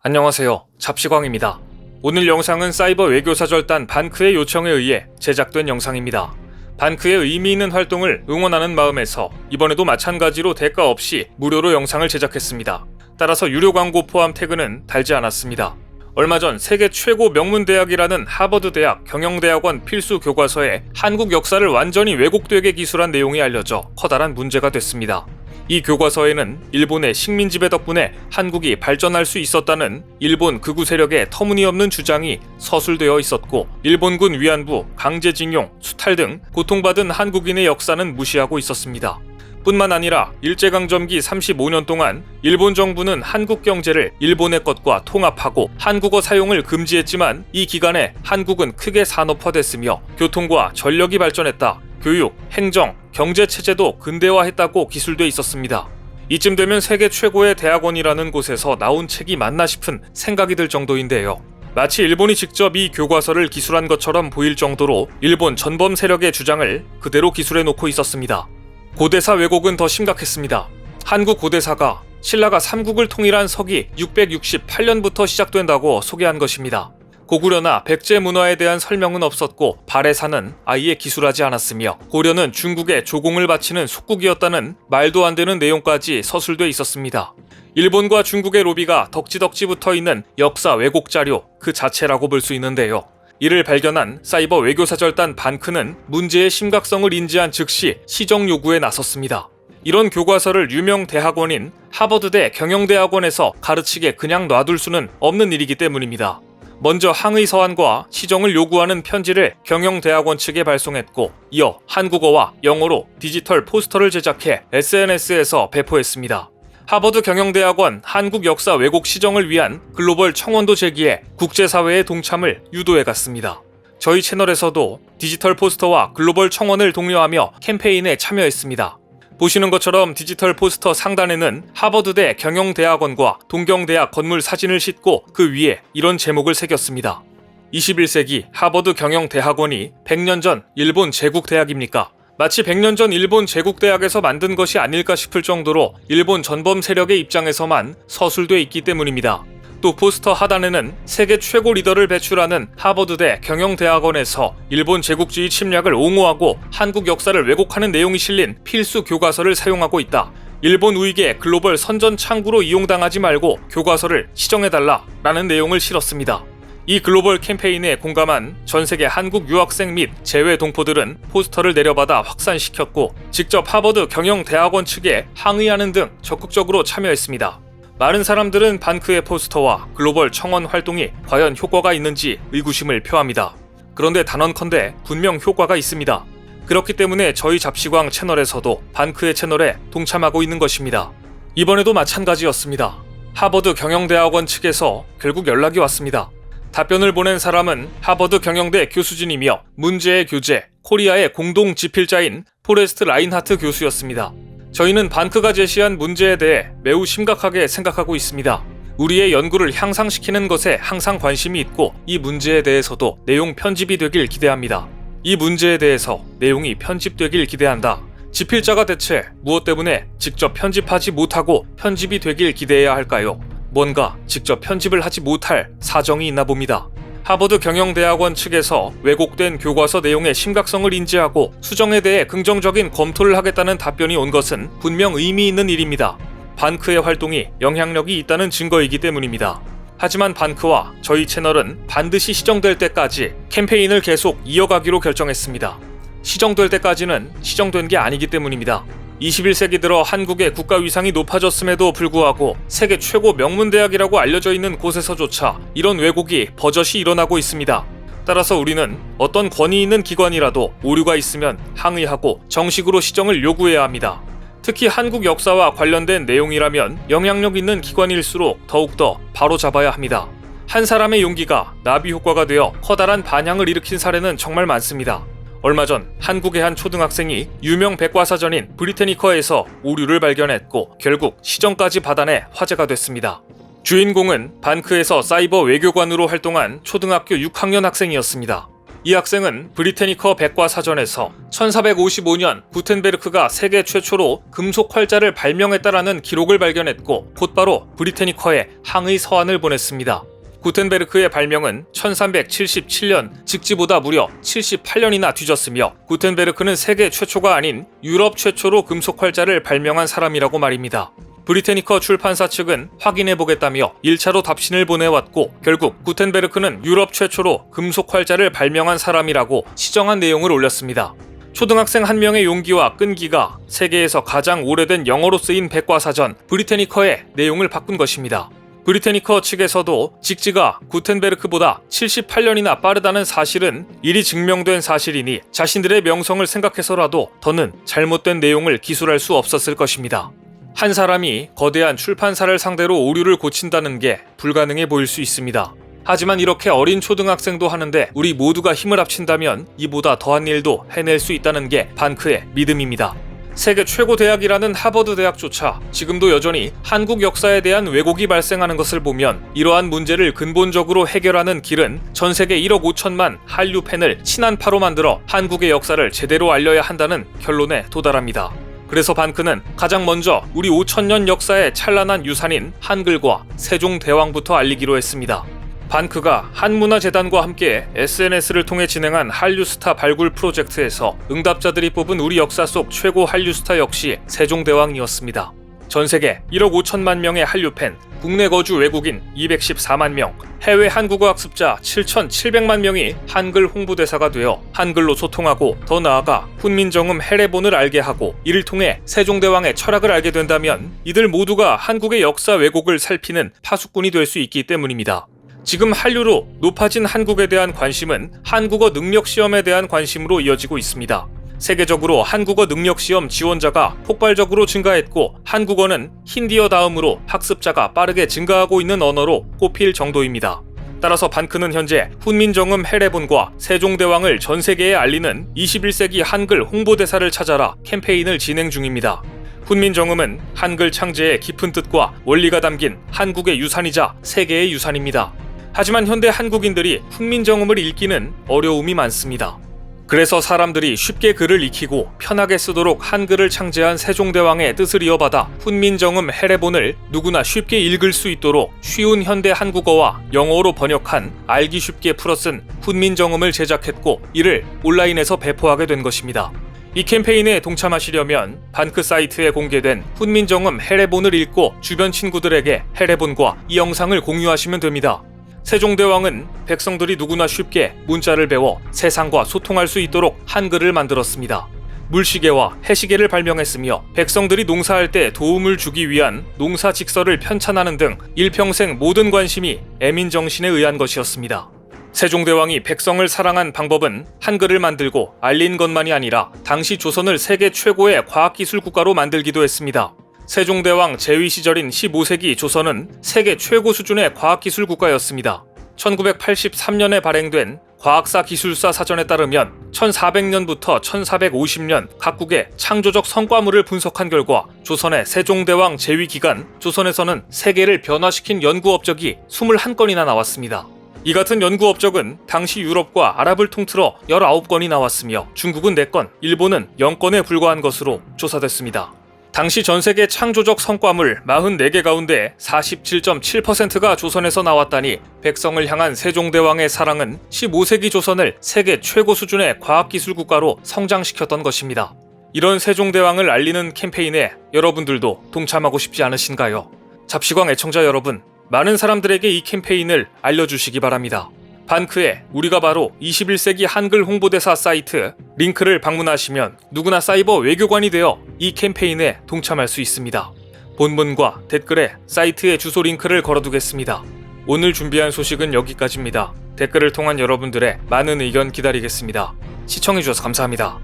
안녕하세요. 잡시광입니다. 오늘 영상은 사이버 외교사절단 반크의 요청에 의해 제작된 영상입니다. 반크의 의미 있는 활동을 응원하는 마음에서 이번에도 마찬가지로 대가 없이 무료로 영상을 제작했습니다. 따라서 유료 광고 포함 태그는 달지 않았습니다. 얼마 전 세계 최고 명문대학이라는 하버드대학 경영대학원 필수 교과서에 한국 역사를 완전히 왜곡되게 기술한 내용이 알려져 커다란 문제가 됐습니다. 이 교과서에는 일본의 식민지배 덕분에 한국이 발전할 수 있었다는 일본 극우 세력의 터무니없는 주장이 서술되어 있었고, 일본군 위안부, 강제징용, 수탈 등 고통받은 한국인의 역사는 무시하고 있었습니다. 뿐만 아니라 일제강점기 35년 동안 일본 정부는 한국 경제를 일본의 것과 통합하고 한국어 사용을 금지했지만, 이 기간에 한국은 크게 산업화됐으며 교통과 전력이 발전했다. 교육, 행정, 경제체제도 근대화했다고 기술돼 있었습니다. 이쯤 되면 세계 최고의 대학원이라는 곳에서 나온 책이 맞나 싶은 생각이 들 정도인데요. 마치 일본이 직접 이 교과서를 기술한 것처럼 보일 정도로 일본 전범 세력의 주장을 그대로 기술해 놓고 있었습니다. 고대사 왜곡은 더 심각했습니다. 한국 고대사가 신라가 삼국을 통일한 서기 668년부터 시작된다고 소개한 것입니다. 고구려나 백제 문화에 대한 설명은 없었고, 발해사는 아예 기술하지 않았으며, 고려는 중국에 조공을 바치는 속국이었다는 말도 안 되는 내용까지 서술돼 있었습니다. 일본과 중국의 로비가 덕지덕지 붙어 있는 역사 왜곡 자료 그 자체라고 볼 수 있는데요. 이를 발견한 사이버 외교사절단 반크는 문제의 심각성을 인지한 즉시 시정 요구에 나섰습니다. 이런 교과서를 유명 대학원인 하버드대 경영대학원에서 가르치게 그냥 놔둘 수는 없는 일이기 때문입니다. 먼저 항의 서한과 시정을 요구하는 편지를 경영대학원 측에 발송했고, 이어 한국어와 영어로 디지털 포스터를 제작해 SNS에서 배포했습니다. 하버드 경영대학원 한국 역사 왜곡 시정을 위한 글로벌 청원도 제기해 국제사회의 동참을 유도해갔습니다. 저희 채널에서도 디지털 포스터와 글로벌 청원을 독려하며 캠페인에 참여했습니다. 보시는 것처럼 디지털 포스터 상단에는 하버드대 경영대학원과 동경대학 건물 사진을 싣고 그 위에 이런 제목을 새겼습니다. 21세기 하버드 경영대학원이 100년 전 일본 제국대학입니까? 마치 100년 전 일본 제국대학에서 만든 것이 아닐까 싶을 정도로 일본 전범 세력의 입장에서만 서술돼 있기 때문입니다. 또 포스터 하단에는 세계 최고 리더를 배출하는 하버드대 경영대학원에서 일본 제국주의 침략을 옹호하고 한국 역사를 왜곡하는 내용이 실린 필수 교과서를 사용하고 있다. 일본 우익의 글로벌 선전 창구로 이용당하지 말고 교과서를 시정해달라 라는 내용을 실었습니다. 이 글로벌 캠페인에 공감한 전세계 한국 유학생 및 재외 동포들은 포스터를 내려받아 확산시켰고, 직접 하버드 경영대학원 측에 항의하는 등 적극적으로 참여했습니다. 많은 사람들은 반크의 포스터와 글로벌 청원 활동이 과연 효과가 있는지 의구심을 표합니다. 그런데 단언컨대 분명 효과가 있습니다. 그렇기 때문에 저희 잡시광 채널에서도 반크의 채널에 동참하고 있는 것입니다. 이번에도 마찬가지였습니다. 하버드 경영대학원 측에서 결국 연락이 왔습니다. 답변을 보낸 사람은 하버드 경영대 교수진이며 문제의 교재 코리아의 공동 집필자인 포레스트 라인하트 교수였습니다. 저희는 반크가 제시한 문제에 대해 매우 심각하게 생각하고 있습니다. 우리의 연구를 향상시키는 것에 항상 관심이 있고, 이 문제에 대해서도 내용 편집이 되길 기대합니다. 이 문제에 대해서 내용이 편집되길 기대한다. 집필자가 대체 무엇 때문에 직접 편집하지 못하고 편집이 되길 기대해야 할까요? 뭔가 직접 편집을 하지 못할 사정이 있나 봅니다. 하버드 경영대학원 측에서 왜곡된 교과서 내용의 심각성을 인지하고 수정에 대해 긍정적인 검토를 하겠다는 답변이 온 것은 분명 의미 있는 일입니다. 반크의 활동이 영향력이 있다는 증거이기 때문입니다. 하지만 반크와 저희 채널은 반드시 시정될 때까지 캠페인을 계속 이어가기로 결정했습니다. 시정될 때까지는 시정된 게 아니기 때문입니다. 21세기 들어 한국의 국가 위상이 높아졌음에도 불구하고 세계 최고 명문대학이라고 알려져 있는 곳에서조차 이런 왜곡이 버젓이 일어나고 있습니다. 따라서 우리는 어떤 권위 있는 기관이라도 오류가 있으면 항의하고 정식으로 시정을 요구해야 합니다. 특히 한국 역사와 관련된 내용이라면 영향력 있는 기관일수록 더욱더 바로잡아야 합니다. 한 사람의 용기가 나비 효과가 되어 커다란 반향을 일으킨 사례는 정말 많습니다. 얼마 전 한국의 한 초등학생이 유명 백과사전인 브리테니커에서 오류를 발견했고, 결국 시정까지 받아내 화제가 됐습니다. 주인공은 반크에서 사이버 외교관으로 활동한 초등학교 6학년 학생이었습니다. 이 학생은 브리테니커 백과사전에서 1455년 구텐베르크가 세계 최초로 금속 활자를 발명했다라는 기록을 발견했고 곧바로 브리테니커에 항의 서한을 보냈습니다. 구텐베르크의 발명은 1377년 즉지보다 무려 78년이나 뒤졌으며 구텐베르크는 세계 최초가 아닌 유럽 최초로 금속 활자를 발명한 사람이라고 말입니다. 브리테니커 출판사 측은 확인해보겠다며 1차로 답신을 보내왔고 결국 구텐베르크는 유럽 최초로 금속 활자를 발명한 사람이라고 시정한 내용을 올렸습니다. 초등학생 한 명의 용기와 끈기가 세계에서 가장 오래된 영어로 쓰인 백과사전 브리테니커의 내용을 바꾼 것입니다. 브리테니커 측에서도 직지가 구텐베르크보다 78년이나 빠르다는 사실은 이리 증명된 사실이니 자신들의 명성을 생각해서라도 더는 잘못된 내용을 기술할 수 없었을 것입니다. 한 사람이 거대한 출판사를 상대로 오류를 고친다는 게 불가능해 보일 수 있습니다. 하지만 이렇게 어린 초등학생도 하는데 우리 모두가 힘을 합친다면 이보다 더한 일도 해낼 수 있다는 게 반크의 믿음입니다. 세계 최고 대학이라는 하버드 대학조차 지금도 여전히 한국 역사에 대한 왜곡이 발생하는 것을 보면 이러한 문제를 근본적으로 해결하는 길은 전 세계 1억 5천만 한류 팬을 친한파로 만들어 한국의 역사를 제대로 알려야 한다는 결론에 도달합니다. 그래서 반크는 가장 먼저 우리 5천년 역사의 찬란한 유산인 한글과 세종대왕부터 알리기로 했습니다. 반크가 한문화재단과 함께 SNS를 통해 진행한 한류스타 발굴 프로젝트에서 응답자들이 뽑은 우리 역사 속 최고 한류스타 역시 세종대왕이었습니다. 전세계 1억 5천만 명의 한류팬, 국내 거주 외국인 214만 명, 해외 한국어 학습자 7,700만 명이 한글 홍보대사가 되어 한글로 소통하고 더 나아가 훈민정음 해례본을 알게 하고 이를 통해 세종대왕의 철학을 알게 된다면 이들 모두가 한국의 역사 왜곡을 살피는 파수꾼이 될 수 있기 때문입니다. 지금 한류로 높아진 한국에 대한 관심은 한국어 능력시험에 대한 관심으로 이어지고 있습니다. 세계적으로 한국어 능력시험 지원자가 폭발적으로 증가했고 한국어는 힌디어 다음으로 학습자가 빠르게 증가하고 있는 언어로 꼽힐 정도입니다. 따라서 반크는 현재 훈민정음 해례본과 세종대왕을 전 세계에 알리는 21세기 한글 홍보대사를 찾아라 캠페인을 진행 중입니다. 훈민정음은 한글 창제의 깊은 뜻과 원리가 담긴 한국의 유산이자 세계의 유산입니다. 하지만 현대 한국인들이 훈민정음을 읽기는 어려움이 많습니다. 그래서 사람들이 쉽게 글을 익히고 편하게 쓰도록 한글을 창제한 세종대왕의 뜻을 이어받아 훈민정음 해례본을 누구나 쉽게 읽을 수 있도록 쉬운 현대 한국어와 영어로 번역한 알기 쉽게 풀어쓴 훈민정음을 제작했고 이를 온라인에서 배포하게 된 것입니다. 이 캠페인에 동참하시려면 반크 사이트에 공개된 훈민정음 해례본을 읽고 주변 친구들에게 해례본과 이 영상을 공유하시면 됩니다. 세종대왕은 백성들이 누구나 쉽게 문자를 배워 세상과 소통할 수 있도록 한글을 만들었습니다. 물시계와 해시계를 발명했으며 백성들이 농사할 때 도움을 주기 위한 농사직서를 편찬하는 등 일평생 모든 관심이 애민정신에 의한 것이었습니다. 세종대왕이 백성을 사랑한 방법은 한글을 만들고 알린 것만이 아니라 당시 조선을 세계 최고의 과학기술 국가로 만들기도 했습니다. 세종대왕 재위 시절인 15세기 조선은 세계 최고 수준의 과학기술 국가였습니다. 1983년에 발행된 과학사 기술사 사전에 따르면 1400년부터 1450년 각국의 창조적 성과물을 분석한 결과 조선의 세종대왕 재위 기간 조선에서는 세계를 변화시킨 연구 업적이 21건이나 나왔습니다. 이 같은 연구 업적은 당시 유럽과 아랍을 통틀어 19건이 나왔으며 중국은 4건, 일본은 0건에 불과한 것으로 조사됐습니다. 당시 전세계 창조적 성과물 44개 가운데 47.7%가 조선에서 나왔다니 백성을 향한 세종대왕의 사랑은 15세기 조선을 세계 최고 수준의 과학기술 국가로 성장시켰던 것입니다. 이런 세종대왕을 알리는 캠페인에 여러분들도 동참하고 싶지 않으신가요? 잡시광 애청자 여러분, 많은 사람들에게 이 캠페인을 알려주시기 바랍니다. 반크의 우리가 바로 21세기 한글 홍보대사 사이트 링크를 방문하시면 누구나 사이버 외교관이 되어 이 캠페인에 동참할 수 있습니다. 본문과 댓글에 사이트의 주소 링크를 걸어두겠습니다. 오늘 준비한 소식은 여기까지입니다. 댓글을 통한 여러분들의 많은 의견 기다리겠습니다. 시청해주셔서 감사합니다.